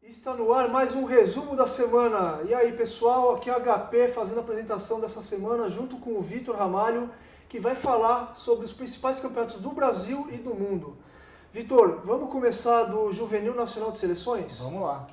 Está no ar mais um resumo da semana. E aí, pessoal, aqui é o HP fazendo a apresentação dessa semana junto com o Vitor Ramalho, que vai falar sobre os principais campeonatos do Brasil e do mundo. Vitor, vamos começar do Juvenil Nacional de Seleções? Vamos lá.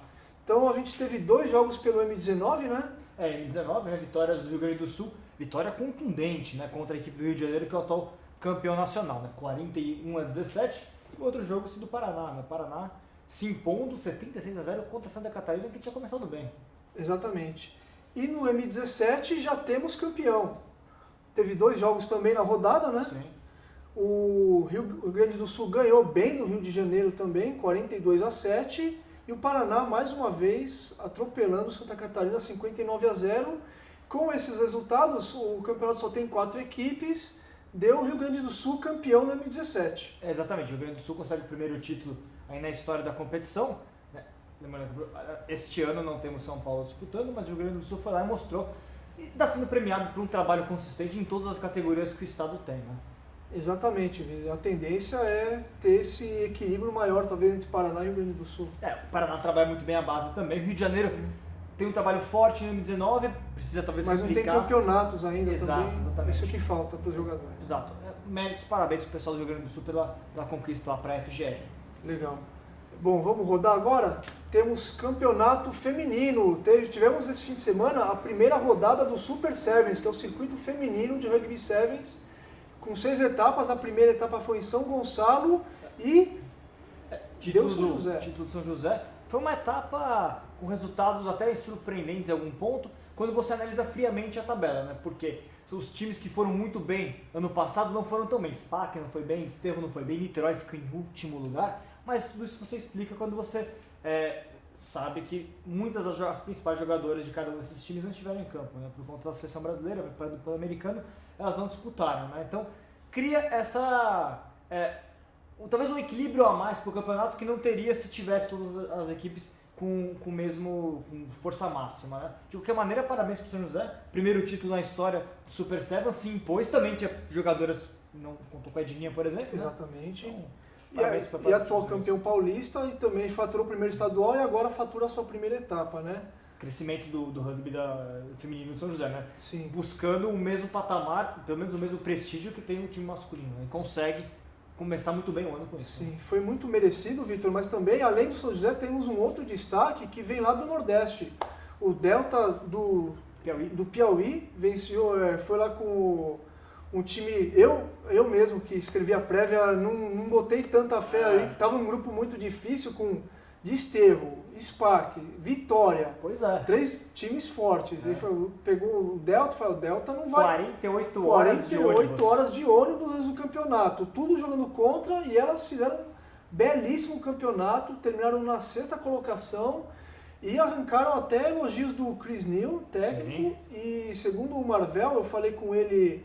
Então a gente teve 2 jogos pelo M19, né? M19, né? Vitórias do Rio Grande do Sul, vitória contundente, né? Contra a equipe do Rio de Janeiro, que é o atual campeão nacional, né? 41-17. E o outro jogo do Paraná, né? Paraná se impondo 76-0 contra a Santa Catarina, que tinha começado bem. Exatamente. E no M17 já temos campeão. Teve 2 jogos também na rodada, né? Sim. O Rio Grande do Sul ganhou bem do Rio de Janeiro também, 42-7. E o Paraná, mais uma vez, atropelando Santa Catarina, 59-0. Com esses resultados, o campeonato só tem 4 equipes. Deu o Rio Grande do Sul campeão no M17. Exatamente, o Rio Grande do Sul consegue o primeiro título aí na história da competição. Lembrando que este ano não temos São Paulo disputando, mas o Rio Grande do Sul foi lá e mostrou. E está sendo premiado por um trabalho consistente em todas as categorias que o estado tem, né? Exatamente, a tendência é ter esse equilíbrio maior, talvez, entre Paraná e Rio Grande do Sul. O Paraná trabalha muito bem a base também. O Rio de Janeiro tem um trabalho forte no M19, precisa talvez mas replicar. Não tem campeonatos ainda. Exato, também. exatamente. Isso que falta para os jogadores. Exato. Méritos, parabéns pro pessoal do Rio Grande do Sul pela conquista lá para a FGL. Legal. Bom, vamos rodar agora? Temos campeonato feminino. Tivemos esse fim de semana a primeira rodada do Super Sevens, que é o circuito feminino de Rugby Sevens, com 6 etapas. A primeira etapa foi em São Gonçalo e Título do São José. Foi uma etapa com resultados até surpreendentes em algum ponto, quando você analisa friamente a tabela, né? Porque os times que foram muito bem ano passado não foram tão bem. SPAC não foi bem, Desterro não foi bem, Niterói ficou em último lugar. Mas tudo isso você explica quando você sabe que muitas das principais jogadoras de cada um desses times não estiveram em campo, né? Por conta da seleção brasileira, do Pan-Americano, elas não disputaram, né? Então cria essa talvez um equilíbrio a mais para o campeonato que não teria se tivesse todas as equipes com força máxima, né? De qualquer maneira, parabéns para o São José, primeiro título na história do Super Seven, se impôs, também tinha jogadoras, não contou com a Edninha, por exemplo. Exatamente. Né? Então, e atual campeão paulista, e também faturou o primeiro estadual e agora fatura a sua primeira etapa, né? Crescimento do rugby feminino de São José, né? Sim. Buscando o mesmo patamar, pelo menos o mesmo prestígio que tem o time masculino, né? E consegue começar muito bem o ano com isso. Sim, foi muito merecido, Vitor, mas também, além do São José, temos um outro destaque que vem lá do Nordeste. O Delta do Piauí venceu, foi lá com um time, eu mesmo que escrevi a prévia, não botei tanta fé aí, estava um grupo muito difícil com Desterro, SPAC, Vitória. Pois é. 3 times fortes. Ele pegou o Delta e falou, o Delta não vai... 48 horas de ônibus antes do campeonato. Tudo jogando contra e elas fizeram um belíssimo campeonato, terminaram na 6ª colocação e arrancaram até elogios do Chris Neal, técnico. Sim. E segundo o Marvel, eu falei com ele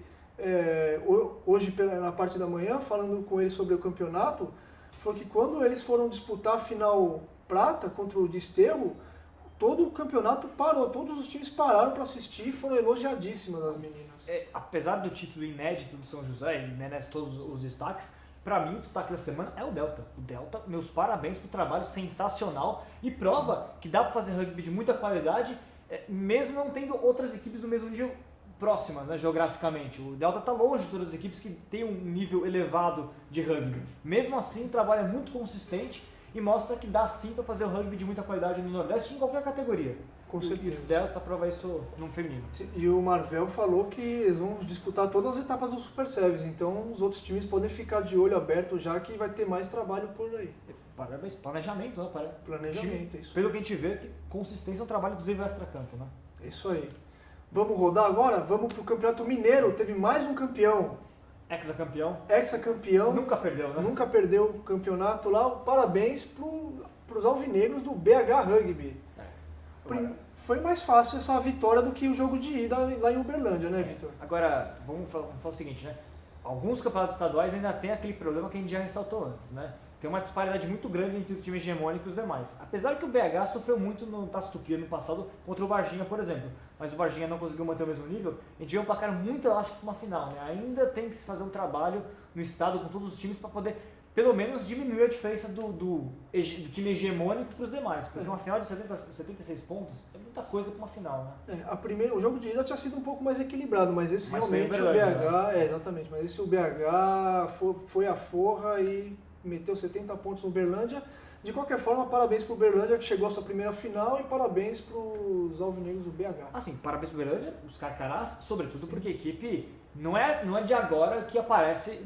hoje na parte da manhã, falando com ele sobre o campeonato, falou que quando eles foram disputar a final prata contra o Desterro, todo o campeonato parou, todos os times pararam para assistir e foram elogiadíssimas as meninas. Apesar do título inédito do São José, e merece todos os destaques, para mim o destaque da semana é o Delta. O Delta, meus parabéns pro trabalho sensacional e prova que dá para fazer rugby de muita qualidade, mesmo não tendo outras equipes do mesmo nível próximas, né, geograficamente. O Delta está longe de todas as equipes que têm um nível elevado de rugby. Mesmo assim, o trabalho é muito consistente e mostra que dá sim para fazer o rugby de muita qualidade no Nordeste em qualquer categoria. Com certeza. E o Delta prova isso no feminino. E o Marvel falou que eles vão disputar todas as etapas do Super Sevens, então os outros times podem ficar de olho aberto já que vai ter mais trabalho por aí. Parabéns, planejamento, né? Planejamento, isso. Pelo que a gente vê, que consistência é um trabalho inclusive extra-campo, né? Isso aí. Vamos rodar agora? Vamos pro Campeonato Mineiro, teve mais um campeão. Ex-campeão. Nunca perdeu, né? Nunca perdeu o campeonato lá. Parabéns pros alvinegros do BH Rugby. Foi mais fácil essa vitória do que o jogo de ida lá em Uberlândia, né, Vitor? Agora, vamos falar o seguinte, né? Alguns campeonatos estaduais ainda tem aquele problema que a gente já ressaltou antes, né? Tem uma disparidade muito grande entre os times hegemônicos e os demais. Apesar que o BH sofreu muito no Taça Tupi no passado contra o Varginha, por exemplo, mas o Varginha não conseguiu manter o mesmo nível, a gente vê um placar muito elástico para uma final, né? Ainda tem que se fazer um trabalho no estado com todos os times para poder pelo menos diminuir a diferença do time hegemônico para os demais, porque uma final de 76 pontos é muita coisa para uma final, né? O jogo de ida tinha sido um pouco mais equilibrado, mas esse realmente o BH, né? Exatamente, mas esse o BH foi a forra e meteu 70 pontos no Uberlândia. De qualquer forma, parabéns para o Uberlândia que chegou à sua primeira final e parabéns para os alvinegros do BH. Assim, parabéns para o Uberlândia, os Carcarás, sobretudo porque a equipe não é de agora que aparece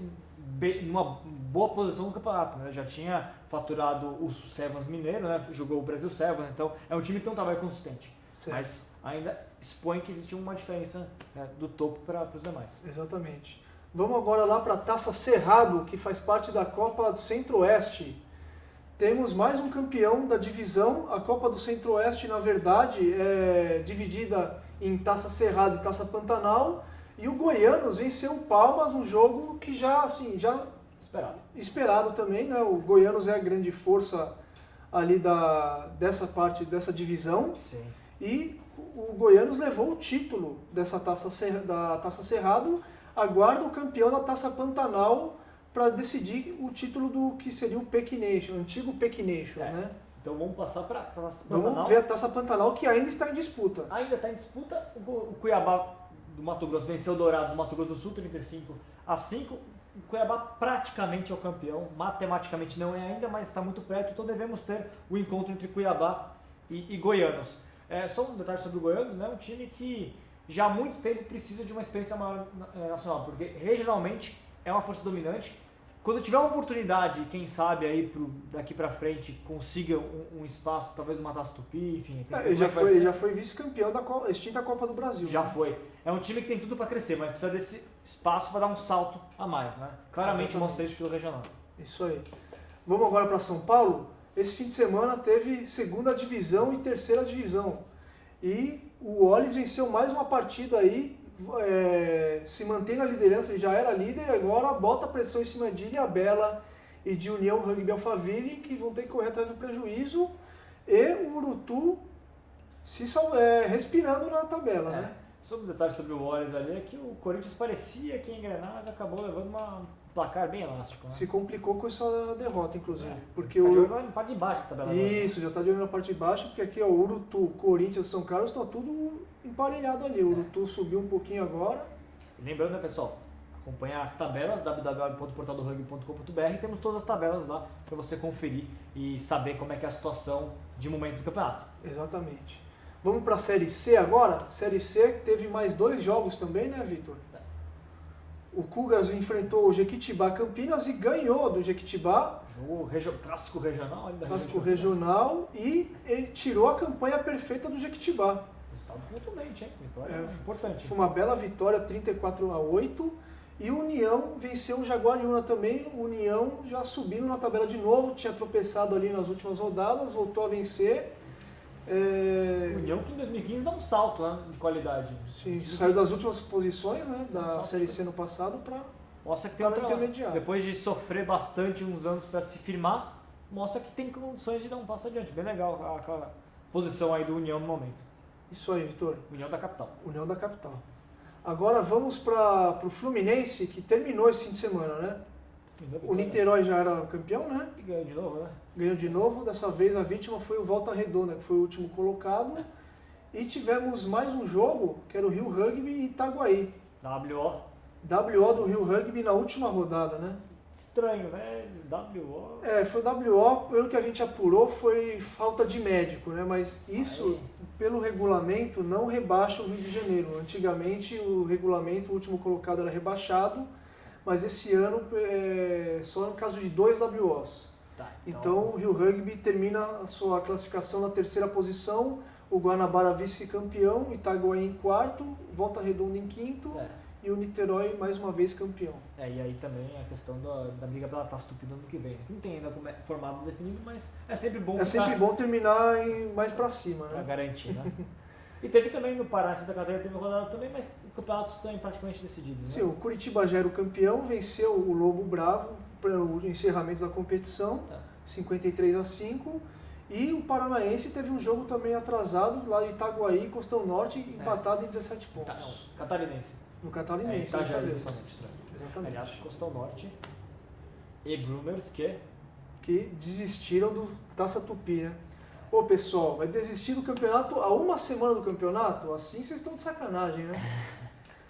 numa boa posição no campeonato, né? Já tinha faturado o Sevens Mineiro, né? Jogou o Brasil Sevens, então é um time que tem um trabalho consistente. Certo. Mas ainda expõe que existe uma diferença, né, do topo para os demais. Exatamente. Vamos agora lá para a Taça Cerrado, que faz parte da Copa do Centro-Oeste. Temos mais um campeão da divisão. A Copa do Centro-Oeste, na verdade, é dividida em Taça Cerrado e Taça Pantanal. E o Goianos venceu o Palmas, um jogo que já esperado também, né? O Goianos é a grande força ali dessa divisão. Sim. E o Goianos levou o título da Taça Cerrado, aguarda o campeão da Taça Pantanal para decidir o título do que seria o Pequi Nation, o antigo Pequi Nation, né? Então vamos passar para a Taça Pantanal. Vamos ver a Taça Pantanal, que ainda está em disputa. Ainda está em disputa. O Cuiabá do Mato Grosso venceu o Dourados do Mato Grosso do Sul 35-5. O Cuiabá praticamente é o campeão, matematicamente não é ainda, mas está muito perto, então devemos ter o encontro entre Cuiabá e Goianos. Só um detalhe sobre o Goianos, né? Um time que já há muito tempo precisa de uma experiência maior nacional, porque regionalmente é uma força dominante. Quando tiver uma oportunidade, quem sabe aí daqui para frente consiga um espaço, talvez uma Taça Tupi, enfim. Já foi vice-campeão da extinta Copa do Brasil. Já foi. É um time que tem tudo para crescer, mas precisa desse espaço para dar um salto a mais, né? Claramente mostra isso pelo regional. Isso aí. Vamos agora para São Paulo. Esse fim de semana teve segunda divisão e terceira divisão. E o Olis venceu mais uma partida aí, se mantém na liderança, ele já era líder, agora bota pressão em cima de Ilhabela e de União Rugby Alphaville, que vão ter que correr atrás do prejuízo, e o Urutu respirando na tabela, né? Sobre o detalhe sobre o Warriors ali é que o Corinthians parecia que ia engrenar, mas acabou levando um placar bem elástico, né? Se complicou com essa derrota, inclusive. Porque tá de olho na parte de baixo da tabela. Isso, já está de olho na parte de baixo, porque aqui o Urutu, Corinthians, São Carlos, está tudo emparelhado ali. O Urutu subiu um pouquinho agora. E lembrando, né, pessoal, acompanhar as tabelas, www.portaldorugby.com.br, temos todas as tabelas lá para você conferir e saber como é que é a situação de momento do campeonato. Exatamente. Vamos para a Série C agora? Série C teve mais 2 jogos também, né, Vitor? O Cougars enfrentou o Jequitibá Campinas e ganhou do Jequitibá. Jogo clássico regional. Clássico regional, e ele tirou a campanha perfeita do Jequitibá. Resultado contundente, hein? Vitória importante. Foi uma bela vitória, 34-8. E o União venceu o Jaguariúna também. O União já subindo na tabela de novo, tinha tropeçado ali nas últimas rodadas, voltou a vencer. O União que em 2015 dá um salto, né, de qualidade. Sim, saiu das últimas posições, né, da Série C no passado para intermediário. Depois de sofrer bastante uns anos para se firmar, mostra que tem condições de dar um passo adiante. Bem legal a posição aí do União no momento. Isso aí, Vitor. União da capital. União da capital. Agora vamos para o Fluminense, que terminou esse fim de semana, né? O Niterói já era campeão, né? E ganhou de novo, né? Ganhou de novo, dessa vez a vítima foi o Volta Redonda, que foi o último colocado. E tivemos mais um jogo, que era o Rio Rugby e Itaguaí. WO do Rio Rugby na última rodada, né? Estranho, né? WO. Foi WO, pelo que a gente apurou, foi falta de médico, né? Mas isso, pelo regulamento, não rebaixa o Rio de Janeiro. Antigamente, o regulamento, o último colocado era rebaixado, mas esse ano só no caso de 2 WOs. Então o Rio Rugby termina a sua classificação na terceira posição, o Guanabara vice-campeão, Itaguaí em quarto, Volta Redonda em quinto e o Niterói mais uma vez campeão. E aí também a questão da briga pela Taça Tupi no ano que vem. Não tem ainda formado definido, mas é sempre bom. É sempre bom terminar mais pra cima, né? Pra garantir, né? E teve também no Pará, Santa Catarina teve rodada também, mas os campeonatos estão praticamente decididos. Sim, né? O Curitiba já era o campeão, venceu o Lobo Bravo para o encerramento da competição, 53-5. E o Paranaense teve um jogo também atrasado lá em Itaguaí, Costão Norte, empatado em 17 pontos. Catarinense. No Catarinense. Itajaí, justamente. Exatamente. Aliás, Costão Norte E Brumers que desistiram do Taça Tupi, né? Ô pessoal, vai desistir do campeonato a uma semana do campeonato? Assim vocês estão de sacanagem, né?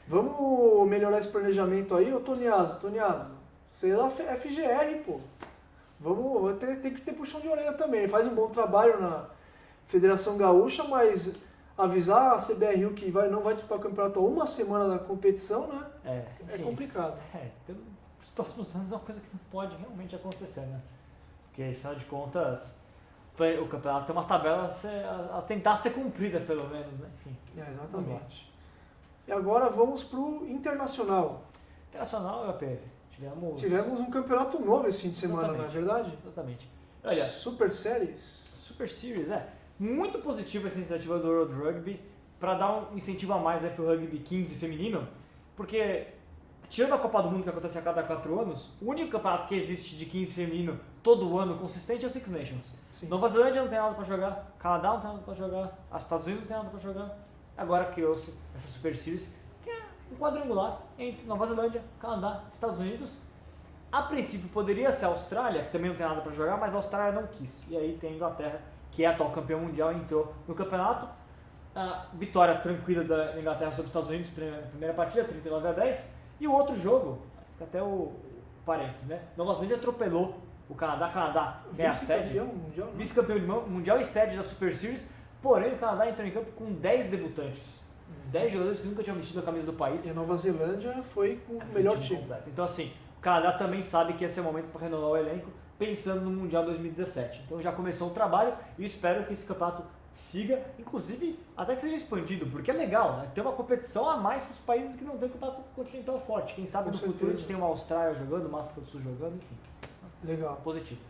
Vamos melhorar esse planejamento aí, ô Toniaso, você é da FGR, pô. Tem que ter puxão de orelha também. Ele faz um bom trabalho na Federação Gaúcha, mas avisar a CBRU que não vai disputar o campeonato a uma semana da competição, né? É complicado. Então, os próximos anos é uma coisa que não pode realmente acontecer, né? Porque, afinal de contas, o campeonato tem uma tabela a tentar ser cumprida, pelo menos, né? Enfim. Exatamente. E agora vamos pro Internacional. Internacional, EP. Tivemos um campeonato novo esse fim de semana, não é verdade? Exatamente. Olha, Super Series, muito positiva essa iniciativa do World Rugby para dar um incentivo a mais para o rugby 15 feminino, porque tirando a Copa do Mundo que acontece a cada 4 anos, o único campeonato que existe de 15 feminino todo ano consistente é o Six Nations. Sim. Nova Zelândia não tem nada para jogar, Canadá não tem nada para jogar, os Estados Unidos não tem nada para jogar. Agora criou-se essa Super Series, que é um quadrangular entre Nova Zelândia, Canadá, Estados Unidos. A princípio poderia ser a Austrália, que também não tem nada para jogar, mas a Austrália não quis. E aí tem a Inglaterra, que é atual campeão mundial, entrou no campeonato. A vitória tranquila da Inglaterra sobre os Estados Unidos, primeira partida, 39-10. E o outro jogo, fica até o parênteses, né? Nova Zelândia atropelou o Canadá ganha a sede. Vice-campeão mundial e sede da Super Series. Porém, o Canadá entrou em campo com 10 debutantes. 10 jogadores que nunca tinham vestido a camisa do país. E a Nova Zelândia foi com o melhor time. Completo. Então, assim, o Canadá também sabe que esse é o momento para renovar o elenco, pensando no Mundial 2017. Então já começou o trabalho e espero que esse campeonato siga, inclusive até que seja expandido, porque é legal, né? Ter uma competição a mais para os países que não tem campeonato continental forte. Quem sabe no futuro a gente tem uma Austrália jogando, uma África do Sul jogando, enfim. Legal. Positivo.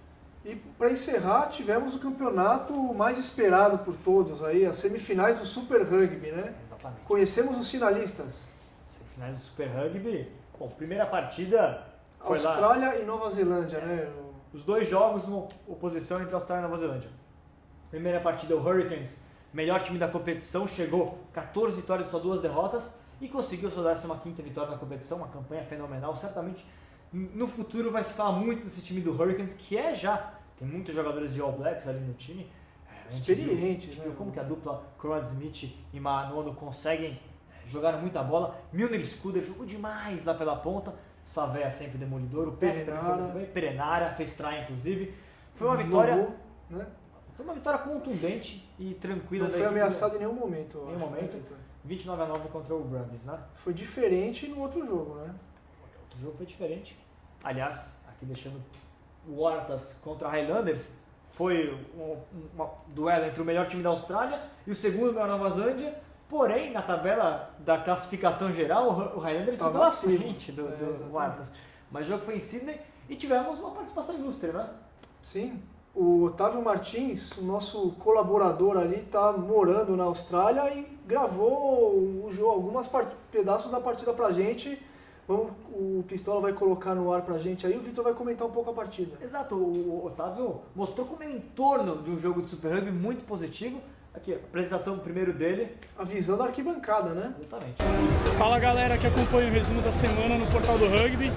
E para encerrar, tivemos o campeonato mais esperado por todos aí, as semifinais do Super Rugby, né? Exatamente. Conhecemos os finalistas. Semifinais do Super Rugby. Bom, primeira partida foi Austrália lá. E Nova Zelândia, né? Os dois jogos, uma oposição entre Austrália e Nova Zelândia. Primeira partida, o Hurricanes, melhor time da competição, chegou 14 vitórias e só 2 derrotas e conseguiu sua 15ª vitória na competição, uma campanha fenomenal. Certamente no futuro vai se falar muito desse time do Hurricanes, que tem muitos jogadores de All Blacks ali no time. Experientes, né? Viu como que a dupla Conrad Smith e Manono conseguem jogar muita bola. Milner Scudder jogou demais lá pela ponta. Savéia sempre demolidor, o Pepe também foi muito bem. Perenara fez try, inclusive. Foi uma vitória, né? Foi uma vitória contundente e tranquila. Não foi ameaçado em nenhum momento. Em nenhum momento. 29-9 contra o Brumbies, né? Foi diferente no outro jogo, né? O outro jogo foi diferente. Aliás, aqui deixando o Waratahs contra Highlanders, foi um duelo entre o melhor time da Austrália e o segundo melhor da Nova Zelândia. Porém, na tabela da classificação geral, o Highlanders ficou à frente do Waratahs. Mas o jogo foi em Sydney e tivemos uma participação ilustre, né? Sim. O Otávio Martins, o nosso colaborador ali, está morando na Austrália e gravou o jogo, alguns pedaços da partida pra gente. O Pistola vai colocar no ar pra gente aí, o Vitor vai comentar um pouco a partida. Exato, o Otávio mostrou como é o entorno de um jogo de Super Rugby muito positivo. Aqui, a apresentação primeiro dele. A visão da arquibancada, né? Exatamente. Fala galera que acompanha o resumo da semana no Portal do Rugby.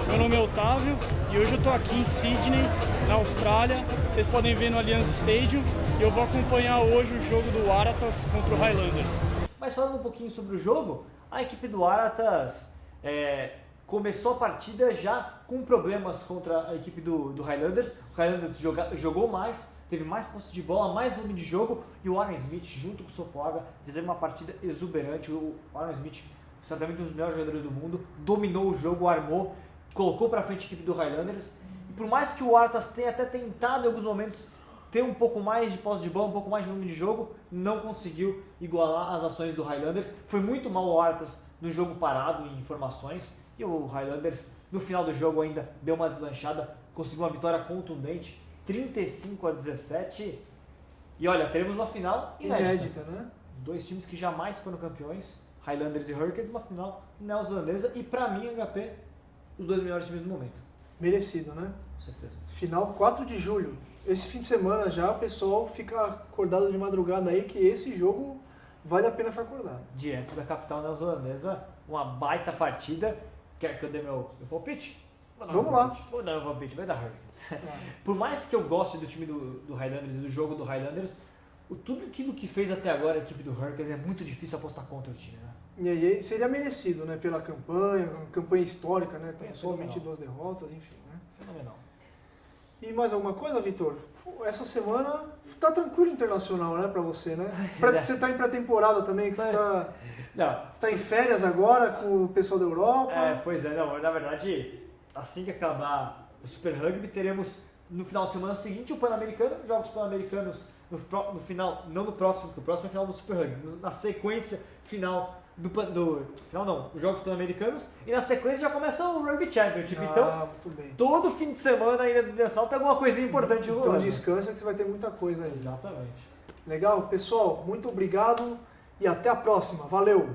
Meu nome é Otávio e hoje eu estou aqui em Sydney, na Austrália. Vocês podem ver no Allianz Stadium e eu vou acompanhar hoje o jogo do Waratahs contra o Highlanders. Mas falando um pouquinho sobre o jogo, a equipe do Waratahs começou a partida já com problemas contra a equipe do Highlanders. O Highlanders jogou mais, teve mais posse de bola, mais volume de jogo, e o Aaron Smith, junto com o Sopoaga, fizeram uma partida exuberante. O Aaron Smith, certamente um dos melhores jogadores do mundo, dominou o jogo, armou, colocou para frente a equipe do Highlanders. E por mais que o Waratahs tenha até tentado em alguns momentos ter um pouco mais de posse de bola, um pouco mais de volume de jogo, não conseguiu igualar as ações do Highlanders. Foi muito mal o Waratahs no jogo parado em formações, e o Highlanders no final do jogo ainda deu uma deslanchada, conseguiu uma vitória contundente, 35-17. E olha, teremos uma final inédita, né? Dois times que jamais foram campeões, Highlanders e Hurricanes, uma final neozelandesa, e pra mim, HP, os dois melhores times do momento. Merecido, né? Com certeza. Final 4 de julho. Esse fim de semana já o pessoal fica acordado de madrugada aí, que esse jogo vale a pena ficar acordado. Direto da capital neozelandesa, uma baita partida. Quer que eu dê meu palpite? Vamos lá. Vou dar meu palpite, vai dar Hurricanes. Por mais que eu goste do time do Highlanders e do jogo do Highlanders, tudo aquilo que fez até agora a equipe do Hurricanes é muito difícil apostar contra o time, né? E aí seria merecido, né? Pela campanha histórica, né? Com somente 2 derrotas, enfim, né? Fenomenal. E mais alguma coisa, Vitor? Essa semana tá tranquilo internacional, né, pra você, né? Você tá em pré-temporada também, que você tá em férias agora com o pessoal da Europa. Pois é, não, na verdade, assim que acabar o Super Rugby, teremos no final de semana seguinte o Pan-Americano, jogos Pan-Americanos no final, não no próximo, porque o próximo é o final do Super Rugby, na sequência final os Jogos Pan-Americanos, e na sequência já começa o Rugby Championship. Então, muito bem. todo fim de semana ainda do Universal tem alguma coisinha importante rolando. Então descansa que você vai ter muita coisa aí. Exatamente. Legal? Pessoal, muito obrigado e até a próxima. Valeu!